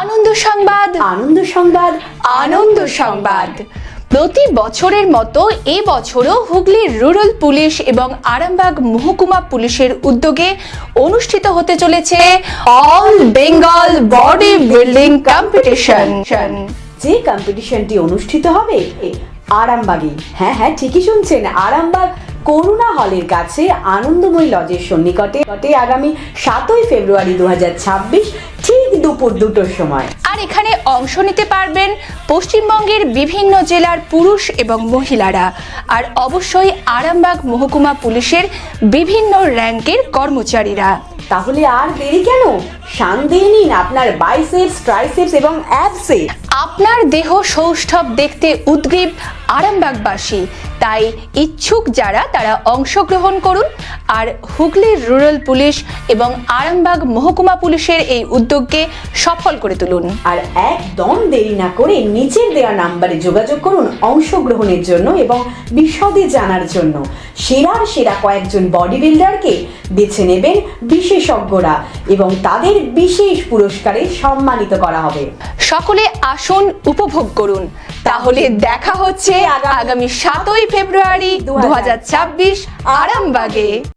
আনন্দ সংবাদ, আনন্দ সংবাদ, আনন্দ সংবাদ। প্রতি বছরের মতো এবছরও হুগলি রুরাল পুলিশ এবং আরামবাগ মহকুমা পুলিশের উদ্যোগে অনুষ্ঠিত হতে চলেছে all Bengal body building competition. যে কম্পিটিশনটি অনুষ্ঠিত হবে আরামবাগে। হ্যাঁ, ঠিকই শুনছেন, আরামবাগ করুণা হলের কাছে আনন্দময়ী লজের সন্নিকটে আগামী 7ই ফেব্রুয়ারি 2026 ঠিক দুপুর 2টোর সময়। আর এখানে অংশ নিতে পারবেন পশ্চিমবঙ্গের বিভিন্ন জেলার পুরুষ এবং মহিলারা, আর অবশ্যই আরামবাগ মহকুমা পুলিশের বিভিন্ন র্যাঙ্কের কর্মচারীরা। তাহলে আর দেরি কেন, শান দিয়ে নিন আপনার বাইসেপস, ট্রাইসেপস এবং অ্যাবসে। আপনার দেহ সৌষ্ঠব দেখতে উদ্গ্রীব আরামবাগবাসী, তাই ইচ্ছুক যারা তারা অংশগ্রহণ করুন। আর হুগলির রুরাল পুলিশ এবং আরামবাগ মহকুমা পুলিশের এই উদ্যোগকে সফল করে তুলুন। আর একদম দেরি না করে নিচের দেওয়া নাম্বারে যোগাযোগ করুন অংশগ্রহণের জন্য এবং বিশদে জানার জন্য। সেরা কয়েকজন বডি বিল্ডারকে বেছে নেবেন বিশেষজ্ঞরা এবং তাদের বিশেষ পুরস্কারে সম্মানিত করা হবে। সকলে আসুন, উপভোগ করুন। তাহলে দেখা হচ্ছে আগামী 7ই ফেব্রুয়ারি 2026 আরামবাগে।